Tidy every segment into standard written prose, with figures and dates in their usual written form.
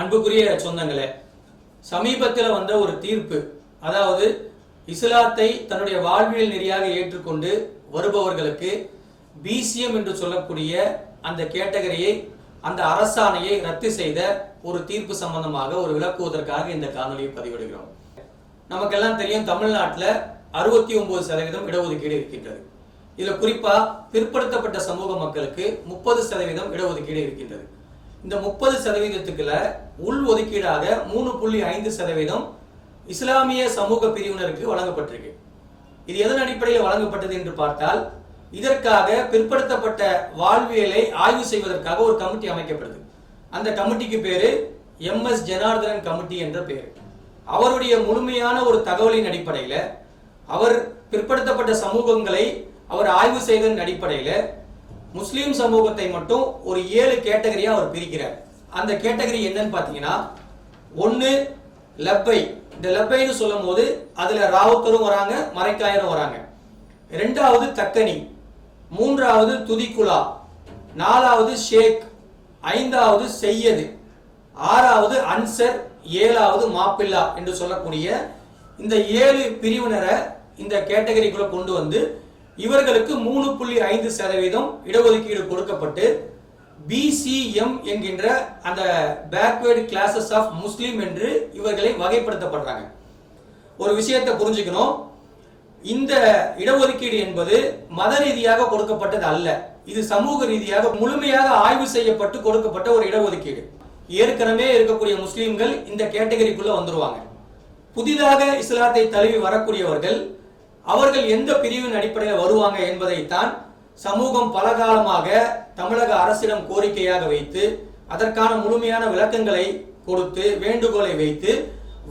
அன்புக்குரிய சொந்தங்களே, சமீபத்தில் வந்த ஒரு தீர்ப்பு, அதாவது இஸ்லாத்தை தன்னுடைய வாழ்வியல் நெறியாக ஏற்றுக்கொண்டு வருபவர்களுக்கு பிசிஎம் என்று சொல்லக்கூடிய அந்த கேட்டகரியை, அந்த அரசாணையை ரத்து செய்த ஒரு தீர்ப்பு சம்பந்தமாக ஒரு விளக்குவதற்காக இந்த காணொலியை பதிவிடுகிறோம். நமக்கெல்லாம் தெரியும், தமிழ்நாட்டில் 69% இடஒதுக்கீடு இருக்கின்றது. இதுல குறிப்பா பிற்படுத்தப்பட்ட சமூக மக்களுக்கு 30% இடஒதுக்கீடு இருக்கின்றது. இந்த 30%க்குள்ள உள் ஒதுக்கீடாக 3.5% இஸ்லாமிய சமூக பிரிவினருக்கு வழங்கப்பட்டிருக்கு. இது எதன் அடிப்படையில் வழங்கப்பட்டது என்று பார்த்தால், இதற்காக பிற்படுத்தப்பட்ட வாழ்வியலை ஆய்வு செய்வதற்காக ஒரு கமிட்டி அமைக்கப்படுது. அந்த கமிட்டிக்கு பேரு MS ஜனார்தனன் கமிட்டி என்ற பேரு. அவருடைய முழுமையான ஒரு தகவலின் அடிப்படையில், அவர் பிற்படுத்தப்பட்ட சமூகங்களை அவர் ஆய்வு செய்ததன் அடிப்படையில் முஸ்லீம் சமூகத்தை மட்டும் ஒரு 7 கேட்டகரியா அவர் பிரிக்கிறார். அந்த கேட்டகரி என்னன்னு பாத்தீங்கன்னா, 1 லப்பை. இந்த லப்பைன்னு சொல்லும் போது அதுல ராவுத்தரும் வராங்க, மரைக்காயரும் வராங்க. 2வது தக்கனி, 3வது துதிக்குலா, 4வது ஷேக், 5வது செய்யது, 6வது அன்சர், 7வது மாப்பிள்ளா என்று சொல்லக்கூடிய இந்த 7 பிரிவினரை இந்த கேட்டகரிக்குள்ள கொண்டு வந்து இவர்களுக்கு 3.5% இடஒதுக்கீடு கொடுக்கப்பட்டு BCM என்கின்ற அந்த பேக்வர்ட் கிளாஸஸ் ஆஃப் முஸ்லீம் என்று இவர்களை வகைப்படுத்தப்படுறாங்க. ஒரு விஷயத்தை புரிஞ்சுக்கணும், இந்த இடஒதுக்கீடு என்பது மத ரீதியாக கொடுக்கப்பட்டது அல்ல. இது சமூக ரீதியாக முழுமையாக ஆய்வு செய்யப்பட்டு கொடுக்கப்பட்ட ஒரு இடஒதுக்கீடு. ஏற்கனவே இருக்கக்கூடிய முஸ்லீம்கள் இந்த கேட்டகரிக்குள்ள வந்துருவாங்க. புதிதாக இஸ்லாத்தை தழுவி வரக்கூடியவர்கள் அவர்கள் எந்த பிரிவின் அடிப்படையில் வருவாங்க என்பதைத்தான் சமூகம் பல காலமாக தமிழக அரசிடம் கோரிக்கையாக வைத்து, அதற்கான முழுமையான விளக்கங்களை கொடுத்து, வேண்டுகோளை வைத்து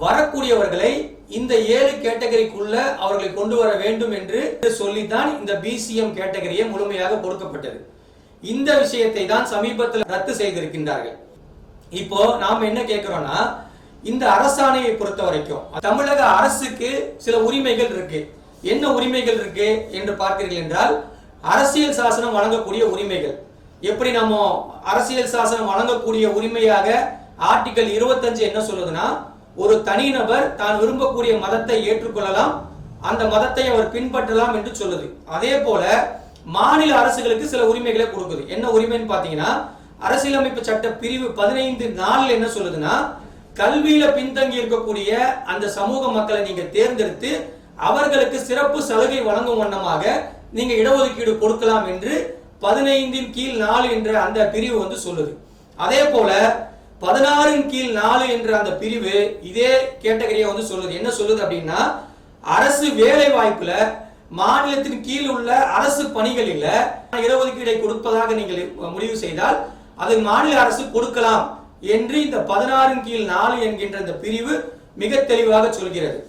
வரக்கூடியவர்களை இந்த 7 கேட்டகரிக்குள்ள அவர்களை கொண்டு வர வேண்டும் என்று சொல்லித்தான் இந்த BCM கேட்டகரியை முழுமையாக கொடுக்கப்பட்டது. இந்த விஷயத்தை தான் சமீபத்தில் ரத்து செய்திருக்கின்றார்கள். இப்போ நாம் என்ன கேட்கிறோம்னா, இந்த அரசாணையை பொறுத்த வரைக்கும் தமிழக அரசுக்கு சில உரிமைகள் இருக்கு. என்ன உரிமைகள் இருக்கு என்று பார்த்தீர்கள் என்றால், அரசியல் சாசனம் வழங்கக்கூடிய உரிமைகள். எப்படி நம்ம அரசியல் சாசனம் வழங்கக்கூடிய உரிமையாக ஆர்டிகல் 25 என்ன சொல்லுதுன்னா, ஒரு தனிநபர் தான் விரும்பக்கூடிய மதத்தை ஏற்றுக்கொள்ளலாம், அந்த மதத்தை அவர் பின்பற்றலாம் என்று சொல்லுது. அதே போல மாநில அரசுகளுக்கு சில உரிமைகளை கொடுக்குது. என்ன உரிமைன்னு பாத்தீங்கன்னா, அரசியலமைப்பு சட்ட பிரிவு 15(4) என்ன சொல்லுதுன்னா, கல்வியில பின்தங்கி இருக்கக்கூடிய அந்த சமூக மக்களை நீங்க தேர்ந்தெடுத்து அவர்களுக்கு சிறப்பு சலுகை வழங்கும் வண்ணமாக நீங்க இடஒதுக்கீடு கொடுக்கலாம் என்று 15(4) என்ற அந்த பிரிவு வந்து சொல்லுது. அதே போல 16(4) என்ற அந்த பிரிவு இதே கேட்டகரியை வந்து சொல்லுது. என்ன சொல்லுது அப்படின்னா, அரசு வேலை வாய்ப்புல மாநிலத்தின் கீழ் உள்ள அரசு பணிகளில் இடஒதுக்கீடை கொடுப்பதாக நீங்கள் முடிவு செய்தால் அது மாநில அரசு கொடுக்கலாம் என்று இந்த 16(4) என்கின்ற இந்த பிரிவு மிக தெளிவாக சொல்கிறது.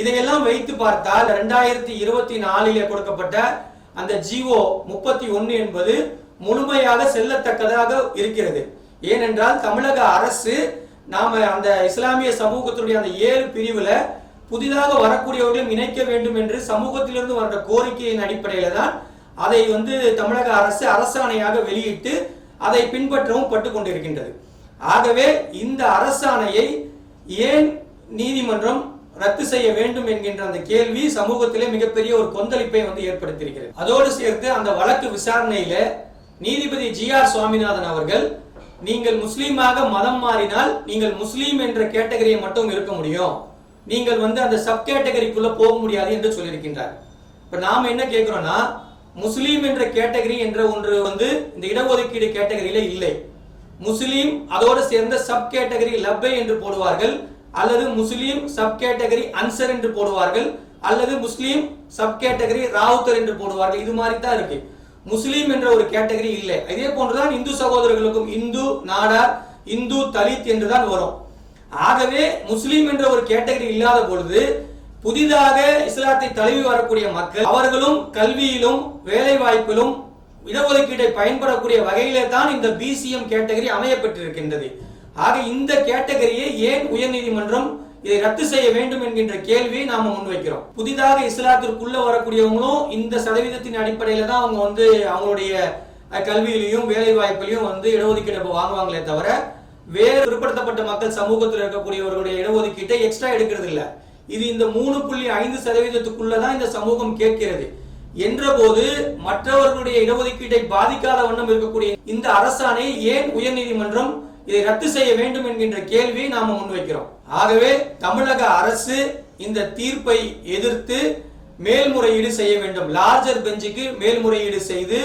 இதையெல்லாம் வைத்து பார்த்தால் 2024 கொடுக்கப்பட்ட அந்த ஜிஓ 31 என்பது முழுமையாக செல்லத்தக்கதாக இருக்கிறது. ஏனென்றால் தமிழக அரசு நாம அந்த இஸ்லாமிய சமூகத்தினுடைய அந்த 7 பிரிவுல புதிதாக வரக்கூடியவர்களும் இணைக்க வேண்டும் என்று சமூகத்திலிருந்து வந்த கோரிக்கையின் அடிப்படையில தான் அதை வந்து தமிழக அரசு அரசாணையாக வெளியிட்டு அதை பின்பற்றவும் பட்டு கொண்டிருக்கின்றது. ஆகவே இந்த அரசாணையை ஏன் நீதிமன்றம் ரத்து செய்ய வேண்டும் என்கின்ற அந்த கேள்வி சமூகத்திலே மிகப்பெரிய ஒரு கொந்தளிப்பை வந்து ஏற்படுத்தியிருக்கிறது. அதோடு சேர்த்து அந்த வழக்கு விசாரணையில நீதிபதி GR சுவாமிநாதன் அவர்கள், நீங்கள் முஸ்லீமாக மதம் மாறினால் நீங்கள் முஸ்லீம் என்ற கேட்டகரியை மட்டும் இருக்க முடியும், நீங்கள் வந்து அந்த சப் கேட்டகரிக்குள்ள போக முடியாது என்று சொல்லியிருக்கின்றார். இப்ப நாம என்ன கேட்கிறோம்னா, முஸ்லீம் என்ற கேட்டகரி என்ற ஒன்று வந்து இந்த இடஒதுக்கீடு கேட்டகரியில இல்லை. முஸ்லீம் அதோடு சேர்ந்த சப் கேட்டகரி லப்பை என்று போடுவார்கள், அல்லது முஸ்லீம் சப் கேட்டகரி அன்சர் என்று போடுவார்கள், அல்லது முஸ்லீம் சப் கேட்டகரி ராவுத்தர் என்று போடுவார்கள். இது மாதிரி தான் இருக்கு. முஸ்லீம் என்ற ஒரு கேட்டகரி இல்லை. இதே போன்றுதான் இந்து சகோதரர்களுக்கும் இந்து நாடார், இந்து தலித் என்றுதான் வரும். ஆகவே முஸ்லீம் என்ற ஒரு கேட்டகரி இல்லாத பொழுது புதிதாக இஸ்லாத்தை தழுவி வரக்கூடிய மக்கள் அவர்களும் கல்வியிலும் வேலை வாய்ப்பிலும் இடஒதுக்கீட்டை பயன்படக்கூடிய வகையிலே தான் இந்த BCM கேட்டகரி அமையப்பட்டிருக்கின்றது. ஆக இந்த கேட்டகரியை ஏன் உயர்நீதிமன்றம் இதை ரத்து செய்ய வேண்டும் என்கின்ற கேள்வியை நாம முன்வைக்கிறோம். புதிதாக இஸ்லாத்திற்குள்ள வரக்கூடியவங்களும் இந்த சதவீதத்தின் அடிப்படையில தான் அவங்க வந்து அவங்களுடைய கல்வியிலையும் வேலை வாய்ப்பிலையும் வந்து இடஒதுக்கீடு வாங்குவாங்களே தவிர வேறு பிற்படுத்தப்பட்ட மக்கள் சமூகத்தில் இருக்கக்கூடியவர்களுடைய இடஒதுக்கீட்டை எக்ஸ்ட்ரா எடுக்கிறது இல்ல. இது இந்த 3.5% இந்த சமூகம் கேட்கிறது என்ற போது மற்றவர்களுடைய இடஒதுக்கீட்டை பாதிக்காத வண்ணம் இருக்கக்கூடிய இந்த அரசாணை ஏன் உயர்நீதிமன்றம் இதை ரத்து செய்ய வேண்டும் என்கின்ற கேள்வியை நாம முன்வைக்கிறோம். ஆகவே தமிழக அரசு இந்த தீர்ப்பை எதிர்த்து மேல்முறையீடு செய்ய வேண்டும். லார்ஜர் பெஞ்சுக்கு மேல்முறையீடு செய்து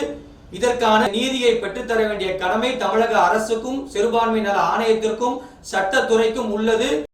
இதற்கான நீதியை பெற்றுத்தர வேண்டிய கடமை தமிழக அரசுக்கும் சிறுபான்மை நல ஆணையத்திற்கும் சட்டத்துறைக்கும் உள்ளது.